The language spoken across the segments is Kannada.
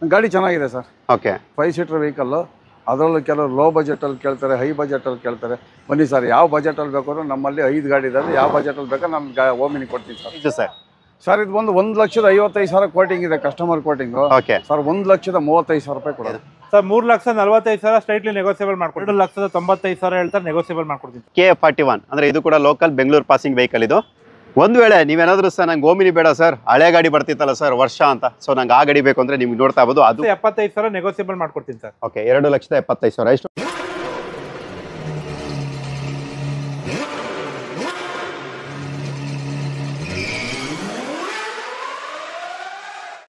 ಗಾಡಿ ಚೆನ್ನಾಗಿದೆ ಸರ್. Okay 5 seater vehicle. ಅದರಲ್ಲೂ ಕೆಲವರು ಲೋ ಬಜೆಟಲ್ಲಿ ಕೇಳ್ತಾರೆ, ಹೈ ಬಜೆಟಲ್ಲಿ ಕೇಳ್ತಾರೆ. ಬನ್ನಿ ಸರ್, ಯಾವ ಬಜೆಟಲ್ಲಿ ಬೇಕಾದ್ರೂ ನಮ್ಮಲ್ಲಿ 5 ಗಾಡಿ ಇದ್ದಾವೆ. ಯಾವ ಬಜೆಟಲ್ಲಿ ಬೇಕಾದ್ರೆ ನಾನು ಓಮಿನಿ ಕೊಡ್ತೀನಿ ಸರ್. ಇದು ಸರ್ ಸರ್ ಇದು ಬಂದು 1,55,000 ಕೋಟಿಂಗ್ ಇದೆ, ಕಸ್ಟಮರ್ ಕೋಟಿಂಗು. ಓಕೆ ಸರ್ 1,35,000 ರೂಪಾಯಿ ಕೊಡೋದು ಸರ್. 3,45,000 ಸ್ಟ್ರೈಟ್ಲಿ ನೆಗೋಸಿಯಬಲ್ ಮಾಡ್ಕೊಡ್ತೀನಿ. 2,95,000 ಹೇಳ್ತಾರೆ, ನೆಗೋಸಿಯಬಲ್ ಮಾಡ್ಕೊಡ್ತೀನಿ. K41 ಅಂದರೆ ಇದು ಕೂಡ ಲೋಕಲ್ ಬೆಂಗಳೂರು ಪಾಸಿಂಗ್ ವೆಹಿಕಲ್ ಇದು. ಒಂದು ವೇಳೆ ನೀವೇನಾದರೂ ಸರ್ ನಂಗೆ ಓಮಿನಿ ಬೇಡ ಸರ್, ಹಳೆ ಗಾಡಿ ಬರ್ತಿತ್ತಲ್ಲ ಸರ್ ವರ್ಷ ಅಂತ, ಸೊ ನಂಗೆ ಆ ಗಾಡಿ ಬೇಕು ಅಂದರೆ ನಿಮ್ಗೆ ನೋಡ್ತಾ ಇರ್ಬೋದು. ಅದು 75,000 ನೆಗೋಸಿಯಬಲ್ ಮಾಡ್ಕೊಡ್ತೀನಿ ಸರ್. ಓಕೆ 2,75,000 ಎಷ್ಟು.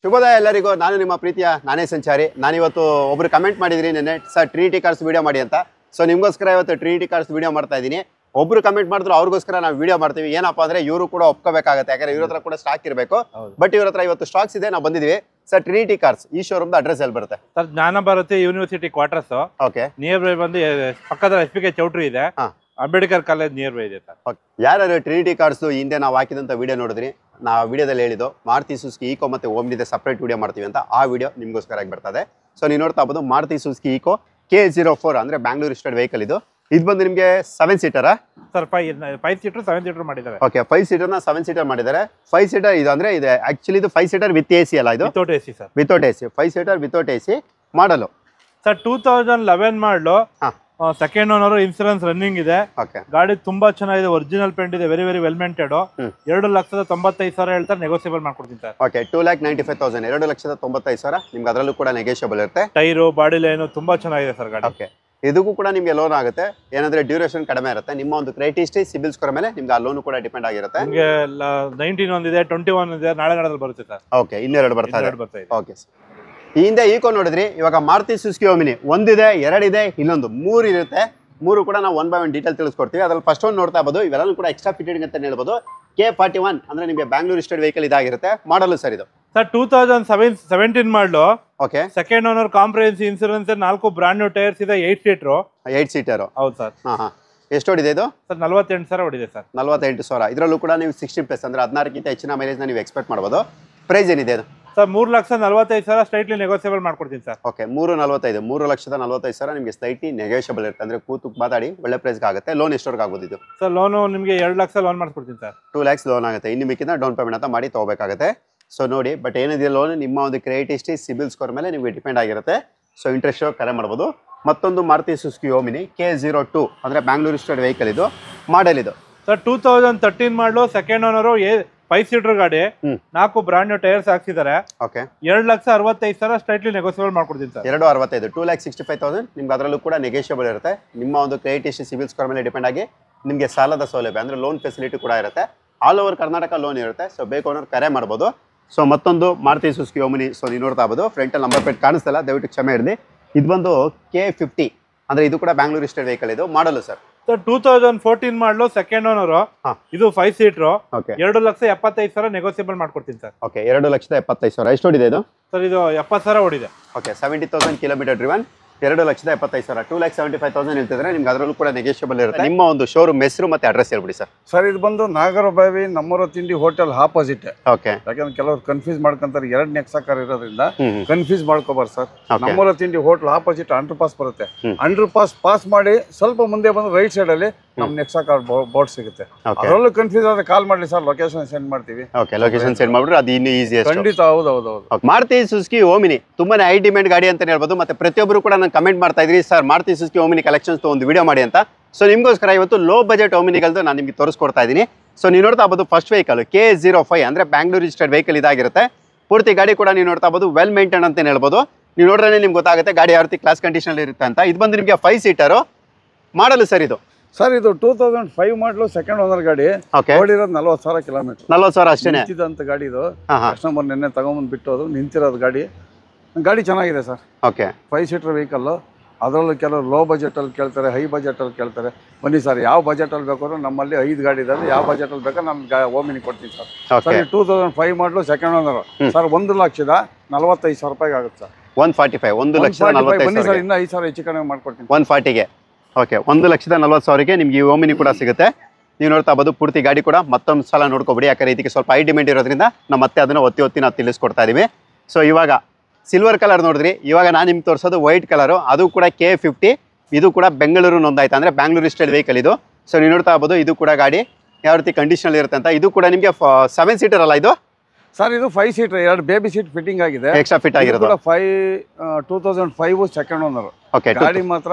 ಶುಭೋದಯ ಎಲ್ಲರಿಗೂ, ನಾನು ನಿಮ್ಮ ಪ್ರೀತಿಯ ನಾನೇ ಸಂಚಾರಿ. ನಾನಿವತ್ತು ಒಬ್ರು ಕಮೆಂಟ್ ಮಾಡಿದ್ರಿ ನೆನ್ನೆ ಸರ್ ಟ್ರಿನಿಟಿ ಕಾರ್ಸ್ ವಿಡಿಯೋ ಮಾಡಿ ಅಂತ. ಸೊ ನಿಮಗೋಸ್ಕರ ಇವತ್ತು ಟ್ರಿನಿಟಿ ಕಾರ್ಸ್ ವಿಡಿಯೋ ಮಾಡ್ತಾ ಇದ್ದೀನಿ. ಒಬ್ರು ಕಮೆಂಟ್ ಮಾಡಿದ್ರು, ಅವ್ರಿಗೋಸ್ಕರ ನಾವು ವಿಡಿಯೋ ಮಾಡ್ತೀವಿ. ಏನಪ್ಪಾ ಅಂದ್ರೆ ಇವರು ಕೂಡ ಒಪ್ಕೋಬೇಕಾಗುತ್ತೆ, ಯಾಕಂದ್ರೆ ಇವ್ರ ಹತ್ರ ಕೂಡ ಸ್ಟಾಕ್ ಇರಬೇಕು. ಬಟ್ ಇವ್ರ ಹತ್ರ ಇವತ್ತು ಸ್ಟಾಕ್ಸ್ ಇದೆ, ನಾವು ಬಂದಿದ್ವಿ. ಸರ್ ಟ್ರಿನಿಟಿ ಕಾರ್ಸ್ ಈ ಶೋರೂಮ್ ಅಡ್ರೆಸ್ ಎಲ್ಲಿ ಬರುತ್ತೆ sir? Jnana Bharathi university quarters. Okay nearby ಬಂದು ಪಕ್ಕದ SPK ಚೌಟ್ರಿ ಇದೆ, ಅಂಬೇಡ್ಕರ್ ಕಾಲೇಜ್ ನಿಯರ್ ಬೈ ಇದೆ ಸರ್. ಯಾರು ಟ್ರಿನಿಟಿ ಕಾರ್ಸ್ ಹಿಂದೆ ನಾವು ಹಾಕಿದಂತ ವಿಡಿಯೋ ನೋಡಿದ್ರಿ, ನಾವು ವಿಡಿಯೋದಲ್ಲಿ ಹೇಳಿದ್ದು ಮಾರುತಿ ಸುಜುಕಿ ಈಕೋ ಮತ್ತೆ ಓಮ್ನಿದೆ ಸಪ್ರೇಟ್ ವಿಡಿಯೋ ಮಾಡ್ತೀವಿ ಅಂತ. ಆ ವಿಡಿಯೋ ನಿಮ್ಗೋಸ್ಕರ ಬರ್ತದೆ. ಸೊ ನೀವು ನೋಡ್ತಾ ಇರ್ಬೋದು ಮಾರುತಿ ಸುಜುಕಿ ಈಕೋ K04 ಅಂದ್ರೆ ಬ್ಯಾಂಗ್ಳೂರ್ ರಿಜಿಸ್ಟರ್ಡ್ ವೆಹಿಕಲ್ ಇದು. ಇದು ಬಂದು ನಿಮಗೆ 7 ಸೀಟರಾ ಸರ್? 5 ಸೀಟರ್ 7 ಸೀಟರ್ ಮಾಡಿದ್ದಾರೆ. ಓಕೆ 5 ಸೀಟರ್ನ 7 ಸೀಟರ್ ಮಾಡಿದ್ದಾರೆ. 5 ಸೀಟರ್ ಇದು ಅಂದ್ರೆ ಇದೆ ಆಕ್ಚುಲಿ ಇದು 5 ಸೀಟರ್ ವಿತ್ AC ಅಲ್ಲ, ಇದು without AC sir. Without AC 5 seater without AC ಮಾಡಲು ಸರ್. 2011 ಮಾಡಲು, ಸೆಕೆಂಡ್ ಓನರ್, ಇನ್ಸೂರೆನ್ಸ್ ರನ್ನಿಂಗ್ ಇದೆ. ಗಾಡಿ ತುಂಬಾ ಚೆನ್ನಾಗಿದೆ, ಒರಿಜಿನಲ್ ಪೇಂಟ್ ಇದೆ, ವೆರಿ ವೆರಿ ವೆಲ್ ಮೇಂಟೆಡ್. 2,95,000 ಹೇಳ್ತಾರೆ, ನೆಗೋಸಿಯಬಲ್ ಮಾಡ್ಕೊಡ್ತೀನಿ ಸರ್. ಓಕೆ 2,95,000 2,95,000 ನಿಮ್ಗೆ ಅದರಲ್ಲೂ ಕೂಡ ನೆಗೋಷಿಯಬಲ್ ಇರುತ್ತೆ. ಟೈರು ಬಾಡಿ ಲೈನು ತುಂಬಾ ಚೆನ್ನಾಗಿದೆ ಸರ್ ಗಾಡಿ. ಓಕೆ ಇದಕ್ಕೂ ಕೂಡ ನಿಮಗೆ ಲೋನ್ ಆಗುತ್ತೆ, ಏನಂದ್ರೆ ಡ್ಯೂರೇಷನ್ ಕಡಿಮೆ ಇರುತ್ತೆ. ನಿಮ್ಮ ಒಂದು ಕ್ರೆಡಿಟ್ ಹಿಸ್ಟ್ರಿ ಸಿಬಿಲ್ ಸ್ಕೋರ್ ಮೇಲೆ ನಿಮ್ಗೆ ಆ ಲೋನ್ ಕೂಡ ಡಿಪೆಂಡ್ ಆಗಿರುತ್ತೆ. ನಿಮಗೆ 19 ಒಂದಿದೆ, 21 ಇದೆ, ನಾಳೆ ನಾಡಲ್ಲಿ ಬರುತ್ತೆ ಸರ್. ಓಕೆ ಇನ್ನೆರಡು ಬರ್ತಾ ಇದೆ. ಓಕೆ ಈ ಹಿಂದೆ ಈಕೋ ನೋಡಿದ್ರಿ, ಇವಾಗ ಮಾರುತಿ ಸುಜುಕಿ ಓಮಿನಿ ಒಂದಿದೆ, 2 ಇದೆ, ಇನ್ನೊಂದು 3 ಇರುತ್ತೆ. 3 ಕೂಡ ನಾವು 1 by 1 ಡೀಟೇಲ್ ತಿಳಿಸ್ಕೊಡ್ತೀವಿ. ಅದ್ರಲ್ಲಿ ಫಸ್ಟ್ ಒಂದು ನೋಡ್ತಾ ಇರ್ಬೋದು, ಇವೆಲ್ಲೂ ಕೂಡ ಎಕ್ಸ್ಟ್ರಾ ಫಿಟೆಡ್ ಅಂತ ಹೇಳ್ಬೋದು. K41 ಅಂದ್ರೆ ನಿಮಗೆ ಬ್ಯಾಂಗ್ಳೂರ್ ರಿಜಿಸ್ಟರ್ಡ್ ವೆಹಿಕಲ್ ಇದಾಗಿರುತ್ತೆ. ಮಾಡಲು ಸರ್ ಇದು ಸರ್ 2017 ಮಾಡಲು. Okay second owner, comprehensive insurance, 4 brand new tyres ಇದೆ, 8 ಸೀಟರ್. 8 ಸೀಟರ್ ಹೌದು ಸರ್. ಎಷ್ಟು ಹೊಡಿದೆ ಇದು ಸರ್? 48,000 ಹೊಡಿದೆ ಸರ್. 48,000. ಇದರಲ್ಲೂ ಕೂಡ ನೀವು 60+ ಅಂದ್ರೆ 16ಕ್ಕಿಂತ ಹೆಚ್ಚಿನ ಮೈಲೇಜ್ ನೀವು ಎಕ್ಸ್ಪೆಕ್ಟ್ ಮಾಡ್ಬೋದು. ಪ್ರೈಸ್ ಏನಿದೆ ಇದು ಸರ್? 3,45,000 ಸ್ಟ್ರೈಟ್ಲಿ ನೆಗೋಸಿಯಬಲ್ ಮಾಡ್ಕೊಡ್ತೀನಿ ಸರ್. ಓಕೆ 3,45 3,45,000 ನಿಮಗೆ ಸ್ಲೈಟ್ಲಿ ನೆಗೋಷಿಯಬಲ್ ಇರುತ್ತೆ. ಅಂದ್ರೆ ಕೂತು ಮಾತಾಡಿ ಒಳ್ಳೆ ಪ್ರೈಸ್ಗೆ ಆಗುತ್ತೆ. ಲೋನ್ ಎಷ್ಟವರೆಗೆ ಆಗ್ಬೋದು ಇದು ಸರ್? ಲೋನು ನಿಮಗೆ 2 ಲಕ್ಷ ಲೋನ್ ಮಾಡ್ಕೊಡ್ತೀನಿ ಸರ್. 2 lakhs ಲೋನ್ ಆಗುತ್ತೆ. ಇನ್ನು ಮಿಕ್ಕಿನ ಡೌನ್ ಪೇಮೆಂಟ್ ಅಂತ ಮಾಡಿ ತಗೋಬೇಕಾಗುತ್ತೆ. ಸೊ ನೋಡಿ, ಬಟ್ ಏನಿದೆ ಲೋನ್ ನಿಮ್ಮ ಒಂದು ಕ್ರೆಡಿಟ್ ಹಿಸ್ಟ್ರಿ ಸಿಬಿಲ್ ಸ್ಕೋರ್ ಮೇಲೆ ನಿಮಗೆ ಡಿಪೆಂಡ್ ಆಗಿರುತ್ತೆ. ಸೊ ಇಂಟ್ರೆಸ್ಟ್ ಕರೆ ಮಾಡ್ಬೋದು. ಮತ್ತೊಂದು ಮಾರುತಿ ಸುಜುಕಿ ಓಮಿನಿ K02 ಅಂದ್ರೆ ಬ್ಯಾಂಗ್ಳೂರ್ ರಿಜಿಸ್ಟರ್ಡ್ ವೆಹಿಕಲ್ ಇದು. ಮಾಡೆಲ್ ಇದು ಸರ್ 2013 ಮಾಡಲು, ಸೆಕೆಂಡ್ ಓನರು, 5 ಸೀಟರ್ ಗಾಡಿ, 4 ಬ್ರಾಂಡ್ ನ್ಯೂ ಟೈರ್ಸ್ ಹಾಕ್ಸಿದ್ದಾರೆ. ಓಕೆ 2,65,000 ಸ್ಟ್ರೈಟ್ಲಿ ನೆಗೋಸಿಯಬಲ್ ಮಾಡ್ಕೊಡ್ತೀನಿ ಸರ್. 265 2,65,000 ನಿಮ್ಗೆ ಅದರಲ್ಲೂ ಕೂಡ ನೆಗೋಷಿಯಬಲ್ ಇರುತ್ತೆ. ನಿಮ್ಮ ಒಂದು ಕ್ರೆಡಿಟ್ ಹಿಸ್ಟ್ರಿ ಸಿಬಿಲ್ ಸ್ಕೋರ್ ಮೇಲೆ ಡಿಪೆಂಡ್ ಆಗಿ ನಿಮಗೆ ಸಾಲದ ಸೌಲಭ್ಯ ಅಂದ್ರೆ ಲೋನ್ ಫೆಸಿಲಿಟಿ ಕೂಡ ಇರುತ್ತೆ. ಆಲ್ ಓವರ್ ಕರ್ನಾಟಕ ಲೋನ್ ಇರುತ್ತೆ. ಸೊ ಬೇಕು ಅನ್ನೋರು ಕರೆ ಮಾಡ್ಬೋದು. ಸೊ ಮತ್ತೊಂದು ಮಾರುತಿ ಸುಜುಕಿ ಓಮಿನಿ. ಸೊ ನೀವು ನೋಡ್ತಾ ಇರ್ಬೋದು, ಫ್ರಂಟಲ್ಲಿ ನಂಬರ್ ಪ್ಲೇಟ್ ಕಾಣಿಸ್ತಲ್ಲ, ದಯವಿಟ್ಟು ಕ್ಷಮೆ ಇರಲಿ. ಇದು ಬಂದು K50 ಅಂದ್ರೆ ಇದು ಕೂಡ ಬ್ಯಾಂಗ್ಳೂರ್ ರಿಜಿಸ್ಟರ್ಡ್ ವೆಹಿಕಲ್ ಇದು. ಮಾಡಲು ಸರ್? ಸರ್ 2014 ಮಾಡಲು, ಸೆಕೆಂಡ್ ಓನರು, ಇದು 5 ಸೀಟರ್, 2,75,000 ನೆಗೋಸಿಯಬಲ್ ಮಾಡ್ಕೊಡ್ತೀನಿ ಸರ್. ಓಕೆ 2,75,000 ಎಷ್ಟು ಹೊಡಿದೆ ಇದು ಸರ್? ಇದು 70,000 ಹೊಡಿದೆ. ಓಕೆ 70,000 ಕಿಲೋಮೀಟರ್ ಡ್ರಿವನ್, 2,75,000 2,75,000 ಹೇಳ್ತಿದ್ರೆ ನಿಮ್ಗೆ ಅದರಲ್ಲೂ ಕೂಡ ನೆಗೋಷಿಯಬಲ್ ಇರುತ್ತೆ. ನಿಮ್ಮ ಒಂದು ಶೋರೂಮ್ ಹೆಸರು ಮತ್ತೆ ಅಡ್ರೆಸ್ ಹೇಳ್ಬಿಡಿ ಸರ್. ಸರ್ ಇದು ಬಂದು ನಾಗರಬಾವಿ ನಮ್ಮೂರ ತಿಂಡಿ ಹೋಟೆಲ್ ಆಪೋಸಿಟ್. ಓಕೆ ಯಾಕಂದ್ರೆ ಕೆಲವರು ಕನ್ಫ್ಯೂಸ್ ಮಾಡ್ಕೊಂತಾರೆ, 2 ನೆಕ್ಸಾ ಕಾರ್ ಇರೋದ್ರಿಂದ ಕನ್ಫ್ಯೂಸ್ ಮಾಡ್ಕೋಬಾರ್ದು ಸರ್. ನಮ್ಮೂರ ತಿಂಡಿ ಹೋಟೆಲ್ ಆಪೋಸಿಟ್ ಅಂಡರ್ ಪಾಸ್ ಬರುತ್ತೆ. ಅಂಡರ್ ಪಾಸ್ ಮಾಡಿ ಸ್ವಲ್ಪ ಮುಂದೆ ಬಂದು ರೈಟ್ ಸೈಡ್ ಅಲ್ಲಿ ನಮ್ ನೆಕ್ಸಾ ಕಾರ್ ಬೋರ್ಡ್ ಸಿಗುತ್ತೆ. ಅದರಲ್ಲೂ ಕನ್ಫ್ಯೂಸ್ ಆದ್ರೆ ಕಾಲ್ ಮಾಡ್ಲಿ ಸರ್, ಲೊಕೇಶನ್ ಸೆಂಡ್ ಮಾಡ್ತೀವಿ. ಓಕೆ ಲೊಕೇಶನ್ ಸೆಂಡ್ ಮಾಡ್ಬಿಟ್ರೆ ಅದು ಇನ್ನೂ ಈಸಿ. ಖಂಡಿತ. ಹೌದು. ಮಾರುತಿ ಸುಜುಕಿ ಓಮಿನಿ ತುಂಬಾನೇ ಹೈ ಡಿಮ್ಯಾಂಡ್ ಗಾಡಿ ಅಂತ ಹೇಳ್ಬೋದು. ಮತ್ತೆ ಪ್ರತಿಯೊಬ್ಬರು ಕೂಡ ನಾನು ಕಮೆಂಟ್ ಮಾಡ್ತಾ ಇದ್ರಿ sir Maruti Suzuki Omni collections ಒಂದು ವಿಡಿಯೋ ಮಾಡಿ ಅಂತ. ಸೊ ನಿಮಗೋಸ್ಕರ ಇವತ್ತು ಲೋ ಬಜೆಟ್ ಓಮಿನಿಗಳದ್ದು ನಾನು ನಿಮಗೆ ತೋರಿಸ್ಕೊಡ್ತಾ ಇದ್ದೀನಿ. ಸೊ ನೀವು ನೋಡ್ತಾ ಇರ್ಬೋದು, ಫಸ್ಟ್ ವೆಹಿಕಲ್ K05 ಅಂದ್ರೆ ಬ್ಯಾಂಗ್ಳೂರ್ ರಿಜಿಸ್ಟರ್ಡ್ ವೆಹಿಕಲ್ ಇದಾಗಿರುತ್ತೆ. ಪೂರ್ತಿ ಗಾಡಿ ಕೂಡ ನೀವು ನೋಡ್ತಾ ಇರ್ಬೋದು, ವೆಲ್ ಮೇಂಟೈನ್ ಅಂತ ಹೇಳ್ಬೋದು. ನೀವು ನೋಡ್ರೆ ನಿಮ್ಗೆ ಗೊತ್ತಾಗುತ್ತೆ ಗಾಡಿ ಯಾವ ರೀತಿ ಕ್ಲಾಸ್ ಕಂಡೀಷನ್ ಇರುತ್ತೆ ಅಂತ. ಇದು ಬಂದು ನಿಮಗೆ 5 ಸೀಟರು. ಮಾಡಲು ಸರ್ ಇದು? ಸರ್ ಇದು 2005 ಮಾಡಲು, ಸೆಕೆಂಡ್ ಓನರ್ ಗಾಡಿ. ಓಡಿರೋದು 40,000 ಕಿಲೋಮೀಟರ್. 40,000 ಅಷ್ಟೇ ನಿಂತಿದ್ದಂತ ಗಾಡಿ ಇದು. ಕಸ್ಟಮರ್ ನಿನ್ನೆ ತಗೊಂಬಂದು ಬಿಟ್ಟೋದು, ನಿಂತಿರೋದು ಗಾಡಿ. ಗಾಡಿ ಚೆನ್ನಾಗಿದೆ ಸರ್. Okay 5 seater vehicle. ಅದರಲ್ಲೂ ಕೆಲವರು ಲೋ ಬಜೆಟಲ್ಲಿ ಕೇಳ್ತಾರೆ, ಹೈ ಬಜೆಟಲ್ಲಿ ಕೇಳ್ತಾರೆ. ಬನ್ನಿ ಸರ್, ಯಾವ ಬಜೆಟಲ್ಲಿ ಬೇಕಾದ್ರೂ ನಮ್ಮಲ್ಲಿ 5 ಗಾಡಿ ಇದ್ದಾವೆ. ಯಾವ ಬಜೆಟಲ್ಲಿ ಬೇಕಾದ್ರೆ ನಾನು ಓಮಿನಿ ಕೊಡ್ತೀನಿ ಸರ್. ಸರ್ 2005 ಮಾಡಲು, ಸೆಕೆಂಡ್ ಓನರ್ ಸರ್. 1,45,000 ರೂಪಾಯಿಗೆ ಆಗುತ್ತೆ ಸರ್. 145 1,45,000. ಬನ್ನಿ ಸರ್, ಇನ್ನೂ 5,000 ಹೆಚ್ಚು ಕಡಿಮೆ ಮಾಡ್ಕೊಡ್ತೀನಿ. 140ಗೆ. ಓಕೆ 1,40,000ಗೆ ನಿಮ್ಗೆ ಈ ಓಮಿನಿ ಕೂಡ ಸಿಗುತ್ತೆ. ನೀವು ನೋಡ್ತಾ ಇರ್ಬೋದು, ಪೂರ್ತಿ ಗಾಡಿ ಕೂಡ ಮತ್ತೊಂದು ಸಲ ನೋಡ್ಕೊಬಿಡಿ. ಯಾಕಂದ್ರೆ ಇದಕ್ಕೆ ಸ್ವಲ್ಪ ಹೈ ಡಿಮ್ಯಾಂಡ್ ಇರೋದ್ರಿಂದ ನಾವು ಮತ್ತೆ ಅದನ್ನು ಒತ್ತಿ ನಾವು ತಿಳಿಸ್ಕೊಡ್ತಾ ಇದೀವಿ. ಸೊ ಇವಾಗ ಸಿಲ್ವರ್ ಕಲರ್ ನೋಡಿದ್ರಿ, ಇವಾಗ ನಾನು ನಿಮ್ಗೆ ತೋರಿಸೋದು ವೈಟ್ ಕಲರು, ಅದು ಕೂಡ K50. ಇದು ಕೂಡ ಬೆಂಗಳೂರು ನೋಂದಾಯ್ತು, ಅಂದರೆ ಬ್ಯಾಂಗ್ಳೂರ್ ರಿಜಿಸ್ಟರ್ಡ್ ವೆಹಿಕಲ್ ಇದು. ಸೊ ನೀವು ನೋಡ್ತಾ ಇರ್ಬೋದು ಇದು ಕೂಡ ಗಾಡಿ ಯಾವ ರೀತಿ ಕಂಡೀಷನ್ ಇರುತ್ತೆ ಅಂತ. ಇದು ಕೂಡ ನಿಮಗೆ 7 ಸೀಟರ್ ಅಲ್ಲ ಇದು ಸರ್? ಇದು 5 ಸೀಟರ್, 2 ಬೇಬಿ ಸೀಟ್ ಫಿಟ್ಟಿಂಗ್ ಆಗಿದೆ, ಎಕ್ಸ್ಟ್ರಾ ಫಿಟ್ ಆಗಿರೋದು. 2005 ಸೆಕೆಂಡ್ ಓನರ್ ಓಕೆ. ಗಾಡಿ ಮಾತ್ರ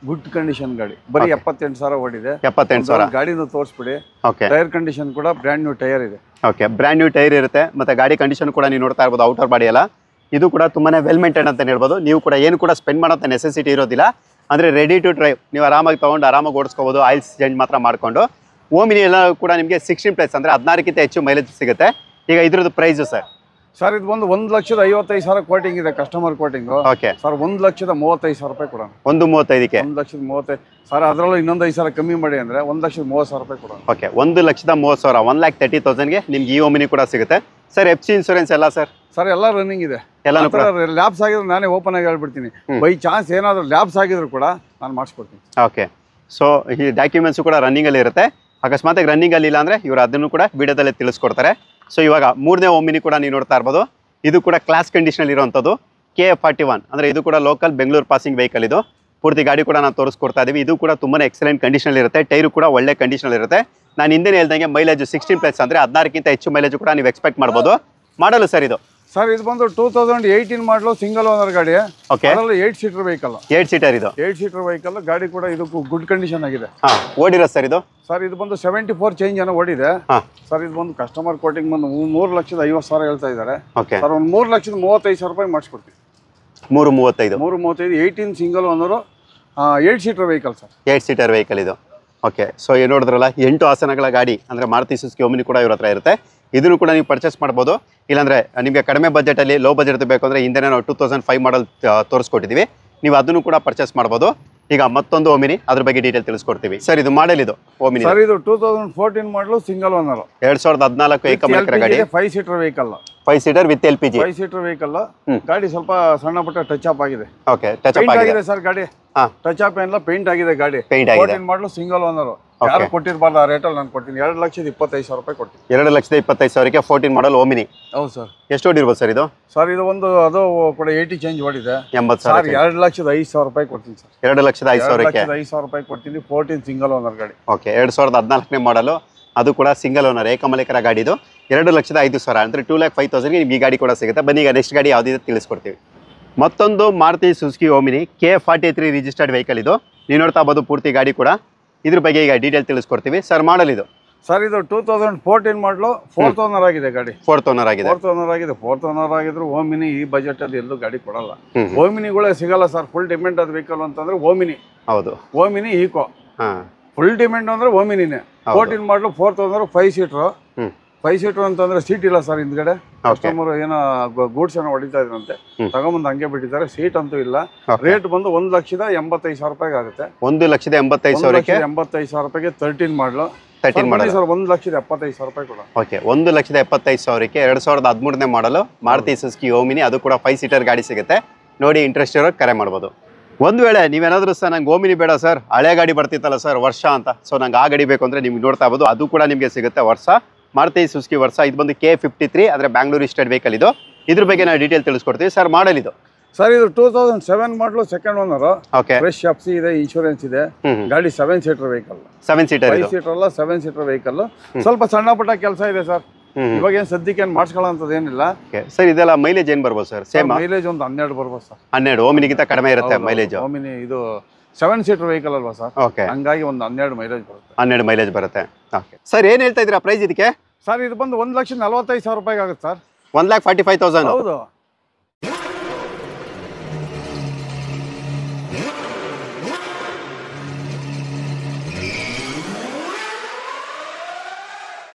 ಗುಡ್ ಕಂಡೀಷನ್ ಗಾಡಿ, ಬರೀ 78,000 ಓಡಿದೆ. 78,000 ಗಾಡಿನ ತೋರಿಸ್ಬಿಡಿ. ಓಕೆ. ಟೈರ್ ಕಂಡೀಷನ್ ಕೂಡ ಬ್ರ್ಯಾಂಡ್ ನ್ಯೂ ಟೈರ್ ಇದೆ. ಓಕೆ, ಬ್ರ್ಯಾಂಡ್ ನ್ಯೂ ಟೈರ್ ಇರುತ್ತೆ. ಮತ್ತೆ ಗಾಡಿ ಕಂಡೀಷನ್ ಕೂಡ ನೀವು ನೋಡ್ತಾ ಇರ್ಬೋದು, ಔಟರ್ ಬಾಡಿ ಎಲ್ಲ ಇದು ಕೂಡ ತುಂಬಾನೇ ವೆಲ್ ಮೇಂಟೈನ್ ಅಂತ ಹೇಳ್ಬೋದು. ನೀವು ಕೂಡ ಏನು ಕೂಡ ಸ್ಪೆಂಡ್ ಮಾಡೋಂಥ ನೆಸೆಸಿಟಿ ಇರೋದಿಲ್ಲ, ಅಂದರೆ ರೆಡಿ ಟು ಡ್ರೈವ್, ನೀವು ಆರಾಮಾಗಿ ತೊಗೊಂಡು ಆರಾಮಾಗಿ ಓಡಿಸ್ಕೋಬೋದು. ಆಯಿಲ್ಸ್ ಚೇಂಜ್ ಮಾತ್ರ ಮಾಡಿಕೊಂಡು. ಓಮಿನಿ ಎಲ್ಲ ಕೂಡ ನಿಮಗೆ 16+ ಅಂದರೆ 16ಕ್ಕಿಂತ ಹೆಚ್ಚು ಮೈಲೇಜ್ ಸಿಗುತ್ತೆ. ಈಗ ಇದ್ರದ್ದು ಪ್ರೈಸು ಸರ್ ಇದು ಬಂದು 1,55,000 ಕೋಟಿಂಗ್ ಇದೆ, ಕಸ್ಟಮರ್ ಕೋಟಿಂಗ್. ಓಕೆ ಸರ್ 1,35,000 ರೂಪಾಯಿ ಕೊಡೋಣ. 1,35,000ಕ್ಕೆ 1,35,000 ಸರ್. ಅದರಲ್ಲೂ ಇನ್ನೊಂದು 5,000 ಕಮ್ಮಿ ಮಾಡಿ ಅಂದರೆ 1,30,000 ರೂಪಾಯಿ ಕೊಡೋಣ. ಓಕೆ, 1,30,30,000 1,30,000ಗೆ ನಿಮ್ಗೆ ಈ ಓಮಿನಿ ಕೂಡ ಸಿಗುತ್ತೆ. ಸರ್ FC ಇನ್ಶೂರೆನ್ಸ್ ಎಲ್ಲ ಸರ್? ಸರ್ ಎಲ್ಲ ರನ್ನಿಂಗ್ ಇದೆ. ಎಲ್ಲಾನು ಕೂಡ ಲ್ಯಾಬ್ಸ್ ಆಗಿದ್ರೆ ನಾನೇ ಓಪನ್ ಆಗಿ ಹೇಳ್ಬಿಡ್ತೀನಿ. ಬೈ ಚಾನ್ಸ್ ಏನಾದರೂ ಲ್ಯಾಬ್ಸ್ ಆಗಿದ್ರು ಕೂಡ ನಾನು ಮಾಡಿಸ್ಕೊಡ್ತೀನಿ. ಓಕೆ. ಸೊ ಈ ಡಾಕ್ಯುಮೆಂಟ್ಸು ಕೂಡ ರನ್ನಿಂಗಲ್ಲಿ ಇರುತ್ತೆ. ಅಕಸ್ಮಾತಾಗಿ ರನ್ನಿಂಗಲ್ಲಿ ಇಲ್ಲ ಅಂದರೆ ಇವರು ಅದನ್ನು ಕೂಡ ವಿಡಿಯೋದಲ್ಲೇ ತಿಳಿಸ್ಕೊಡ್ತಾರೆ. ಸೊ ಇವಾಗ 3ನೇ ಓಮಿನಿ ಕೂಡ ನೀವು ನೋಡ್ತಾ ಇರ್ಬೋದು. ಇದು ಕೂಡ ಕ್ಲಾಸ್ ಕಂಡೀಷನಲ್ಲಿ ಇರುವಂಥದ್ದು KF41, ಅಂದರೆ ಇದು ಕೂಡ ಲೋಕಲ್ ಬೆಂಗಳೂರು ಪಾಸಿಂಗ್ ವೆಹಿಕಲ್. ಇದು ಪೂರ್ತಿ ಗಾಡಿ ಕೂಡ ನಾವು ತೋರಿಸ್ಕೊಡ್ತಾ ಇದ್ದೀವಿ. ಇದು ಕೂಡ ತುಂಬಾ ಎಕ್ಸಲೆಂಟ್ ಕಂಡೀಷನಲ್ಲಿ ಇರುತ್ತೆ. ಟೈರು ಕೂಡ ಒಳ್ಳೆ ಕಂಡೀಷನಲ್ಲಿ ಇರುತ್ತೆ. ನಾನು ಹಿಂದೆ ಹೇಳ್ದಂಗೆ ಮೈಲೇಜ್ 16+ ಅಂದರೆ 16ಕ್ಕಿಂತ ಹೆಚ್ಚು ಮೈಲೇಜ್ ಕೂಡ ನೀವು ಎಕ್ಸ್ಪೆಕ್ಟ್ ಮಾಡ್ಬೋದು. ಮಾಡಲು ಸರ್ ಇದು? ಸರ್ ಇದು ಬಂದು 2018 ಮಾಡಲು ಸಿಂಗಲ್ ಓನರ್ ಗಾಡಿ. ಓಕೆ. ಅದರಲ್ಲಿ 8 ಸೀಟರ್ ವೆಹಿಕಲ್. 8 ಸೀಟರ್ ಇದು? 8 ಸೀಟರ್ ವೆಹಿಕಲ್ ಗಾಡಿ ಕೂಡ ಇದು ಗುಡ್ ಕಂಡೀಷನ್ ಆಗಿದೆ. ಹಾಂ, ಓಡಿರೋ ಸರ್ ಇದು? ಸರ್ ಇದು ಬಂದು 74 ಚೇಂಜ್ ಏನೋ ಓಡಿದೆ. ಹಾಂ ಸರ್. ಇದು ಬಂದು ಕಸ್ಟಮರ್ ಕೋಟಿಂಗ್ ಬಂದು 3,50,000 ಹೇಳ್ತಾ ಇದ್ದಾರೆ. ಓಕೆ ಸರ್ ಒಂದು 3,35,000 ರೂಪಾಯಿ ಮಾಡಿಸ್ಕೊಡ್ತೀವಿ. 335. 335 18 single owner 8 seater vehicle sir. 8 seater vehicle ಇದು. ಓಕೆ. ಸೊ ಏನು ನೋಡಿದ್ರಲ್ಲ, 8 ಆಸನಗಳ ಗಾಡಿ ಅಂದರೆ ಮಾರುತಿ ಸುಜುಕಿ ಓಮಿನಿ ಕೂಡ ಇವ್ರ ಹತ್ರ ಇರುತ್ತೆ. ಇದನ್ನು ಕೂಡ ನೀವು ಪರ್ಚೇಸ್ ಮಾಡ್ಬೋದು. ಇಲ್ಲಾಂದರೆ ನಿಮಗೆ ಕಡಿಮೆ ಬಜೆಟಲ್ಲಿ ಲೋ ಬಜೆಟ್ ಬೇಕು ಅಂದರೆ ಹಿಂದೆ ನಾವು 2005 ಮಾಡಲ್ ತೋರಿಸ್ಕೊಟ್ಟಿದ್ದೀವಿ, ನೀವು ಅದನ್ನು ಕೂಡ ಪರ್ಚೇಸ್ ಮಾಡ್ಬೋದು. ಈಗ ಮತ್ತೊಂದು ಓಮಿನಿ, ಅದ್ರ ಬಗ್ಗೆ ಡೀಟೇಲ್ ತಿಳಿಸ್ಕೊಡ್ತೀವಿ ಸರ್. ಇದು ಮಾಡೆಲ್ ಇದು ಓಮಿನಿ ಸರ್. ಇದು 2014 ಮಾಡಲು ಸಿಂಗಲ್ ಓನರ್ 2014 ಏಕಮಾತ್ರ ಗಾಡಿ. 5 seater vehicle. 5 seater with LPG. 5 seater vehicle ಗಾಡಿ. ಸ್ವಲ್ಪ ಸಣ್ಣ ಪುಟ್ಟ ಟಚ್ ಅಪ್ ಆಗಿದೆ. ಓಕೆ, ಟಚ್ ಅಪ್ ಆಗಿದೆ ಸರ್ ಗಾಡಿ. ಟಚ್ ಅಪ್ ಏನಿಲ್ಲ, ಪೇಂಟ್ ಆಗಿದೆ ಗಾಡಿ. ಪೇಂಟ್ ಆಗಿದೆ. 14 ಮಾಡಲು ಸಿಂಗಲ್ ಓನರ್. ಯಾರು ಕೊಟ್ಟಿರಬಾರ್ದು ಆ ರೇಟಲ್ಲಿ ನಾನು ಕೊಡ್ತೀನಿ. 2,25,000 ರೂಪಾಯಿ ಕೊಡ್ತೀನಿ. 2,25,000ಕ್ಕೆ 14 ಮಾಡಲ್ ಓಮಿನಿ. ಹೌದು ಸರ್. ಎಷ್ಟು ಓಡಿರ್ಬೋದು ಸರ್ ಇದು? ಸರ್ ಇದು ಒಂದು ಅದು ಕೂಡ 80 ಚೇಂಜ್ ಓಡಿದೆ. 80,000. 2,05,000 ರೂಪಾಯಿ ಕೊಡ್ತೀನಿ ಸರ್. 2,05,000ಕ್ಕೆ 2,05,000 ರೂಪಾಯಿ ಕೊಡ್ತೀನಿ. 14 ಸಿಂಗಲ್ ಓನರ್ ಗಾಡಿ. ಓಕೆ. 2014ನೇ ಮಾಡಲು, ಅದು ಕೂಡ ಸಿಂಗಲ್ ಓನರ್ ಏಕಮಾಲಿಕರ ಗಾಡಿ. ಇದು 2,05,000 ಅಂದರೆ 2,05,000ಗೆ ನಿಮ್ಗೆ ಈ ಗಾಡಿ ಕೂಡ ಸಿಗುತ್ತೆ. ಬನ್ನಿ ಈಗ ನೆಕ್ಸ್ಟ್ ಗಾಡಿ ಯಾವುದಿದೆ ತಿಳಿಸ್ಕೊಡ್ತೀವಿ. ಮತ್ತೊಂದು Maruti Suzuki Omni K43 registered vehicle. ಇದು ನೀವು ನೋಡ್ತಾ ಇರ್ಬೋದು ಪೂರ್ತಿ ಗಾಡಿ ಕೂಡ. ಇದ್ರ ಬಗ್ಗೆ ಈಗ ಡೀಟೇಲ್ ತಿಳಿಸ್ಕೊಡ್ತೀವಿ ಸರ್. ಮಾಡಲ್ ಇದು? ಸರ್ ಇದು 2014 ಮಾಡಲು 4th ಓನರ್ ಆಗಿದೆ ಗಾಡಿ. 4th ಓನರ್ ಆಗಿದೆ. 4th ಓನರ್ ಆಗಿದೆ. 4th ಓನರ್ ಆಗಿದ್ರು ಓಮಿನಿ ಈ ಬಜೆಟ್ ಅಲ್ಲಿ ಎಲ್ಲೂ ಗಾಡಿ ಕೊಡಲ್ಲ. ಓಮಿನಿಗಳೇ ಸಿಗಲ್ಲ ಸರ್. ಫುಲ್ ಡಿಮ್ಯಾಂಡ್ ಆದ ವೆಹಿಕಲ್ ಅಂತಂದ್ರೆ ಓಮಿನಿ. ಹೌದು, ಓಮಿನಿ ಈಕೋ. ಫುಲ್ ಡಿಮ್ಯಾಂಡ್ ಅಂದ್ರೆ ಓಮಿನಿನೇ. 14 ಮಾಡಲು 4th ಓನರ್ 5 ಸೀಟರ್. 5 ಸೀಟರ್ ಅಂತಂದ್ರೆ ಸೀಟ್ ಇಲ್ಲ ಸರ್ ಹಿಂದ್ಗಡೆ. ಕಸ್ಟಮರ್ ಏನೋ ಗೂಡ್ಸ್ ಏನೋ ಹೊಡಿತಾ ಇದ್ರಂತೆ, ತಗೊಂಬಂದು ಹಂಗೆ ಬಿಟ್ಟಿದ್ದಾರೆ. ಸೀಟ್ ಅಂತೂ ಇಲ್ಲ. ರೇಟ್ ಬಂದು 1,85,000 ರೂಪಾಯಿಗೆ ಆಗುತ್ತೆ. 1,85,000ಕ್ಕೆ 85,000 ರೂಪಾಯಿಗೆ 13 ಮಾಡಲು. 13 ಮಾಡಲ್ ಸರ್ 1,75,000 ರೂಪಾಯಿ ಕೊಡ. ಓಕೆ. 1,75,000ಕ್ಕೆ 2013ನೇ ಮಾಡಲು ಮಾರುತಿ ಸುಜುಕಿ ಓಮಿನಿ. ಅದು ಕೂಡ 5 ಸೀಟರ್ ಗಾಡಿ ಸಿಗುತ್ತೆ. ನೋಡಿ, ಇಂಟ್ರೆಸ್ಟ್ ಇರೋರು ಕರೆ ಮಾಡ್ಬೋದು. ಒಂದು ವೇಳೆ ನೀವೇನಾದರೂ ಸರ್ ನಂಗೆ ಓಮಿನಿ ಬೇಡ ಸರ್, ಹಳೆ ಗಾಡಿ ಬರ್ತಿತ್ತಲ್ಲ ಸರ್ ವರ್ಷ ಅಂತ, ಸೊ ನಂಗೆ ಆ ಗಾಡಿ ಬೇಕು ಅಂದರೆ ನಿಮ್ಗೆ ನೋಡ್ತಾ ಇರ್ಬೋದು, ಅದು ಕೂಡ ನಿಮಗೆ ಸಿಗುತ್ತೆ ವರ್ಷ. ಮಾರುತಿ ಸುಜುಕಿ ವರ್ಷ. ಇದು ಬಂದು K53 ಅಂದರೆ ಬ್ಯಾಂಗ್ಳೂರ್ ರಿಜಿಸ್ಟರ್ಡ್ ವೆಹಿಕಲ್. ಇದು ಇದ್ರ ಬಗ್ಗೆ ನಾವು ಡೀಟೇಲ್ ತಿಳಿಸ್ಕೊಡ್ತೀವಿ ಸರ್. ಮಾಡಲ್ ಇದು? ಸರ್ ಇದು 2007 ಮಾಡಲು second owner. Okay. Fresh FC ಇದೆ, ಇನ್ಶೂರೆನ್ಸ್ ಇದೆ. ಗಾಡಿ 7 ಸೀಟರ್ ವೆಹಿಕಲ್. 7 ಸೀಟರ್. 5 ಸೀಟರ್ ಅಲ್ಲ, 7 ಸೀಟರ್ ವೆಹಿಕಲ್. ಸ್ವಲ್ಪ ಸಣ್ಣ ಪುಟ್ಟ ಕೆಲಸ ಇದೆ ಸರ್. ಇವಾಗ ಏನು ಸದ್ಯಕ್ಕೆ ಏನು ಮಾಡಿಸ್ಕೊಳ್ಳೋಂಥದ್ದು ಏನಿಲ್ಲ ಸರ್. ಇದೆಲ್ಲ ಮೈಲೇಜ್ ಏನು ಬರ್ಬೋದು ಸರ್? ಸೇಮ್ ಮೈಲೇಜ್ ಒಂದು 12 ಬರ್ಬೋದು ಸರ್. 12. ಓಮಿನಿಗಿಂತ ಕಡಿಮೆ ಇರುತ್ತೆ ಮೈಲೇಜ್. ಓಮಿನಿ ಇದು 7 ಸೀಟರ್ ವೆಹಿಕಲ್ ಅಲ್ವಾ ಸರ್? ಓಕೆ. ಹಂಗಾಗಿ ಒಂದು 12 ಮೈಲೇಜ್ ಬರುತ್ತೆ. 12 ಮೈಲೇಜ್ ಬರುತ್ತೆ. Okay sir. ಏನು ಹೇಳ್ತಾ ಇದ್ದೀರಾ ಪ್ರೈಸ್ ಇದಕ್ಕೆ? ಸರ್ ಇದು ಬಂದು 1,45,000 ರೂಪಾಯಿಗೆ ಆಗುತ್ತೆ ಸರ್. 1,45,000. ಹೌದು.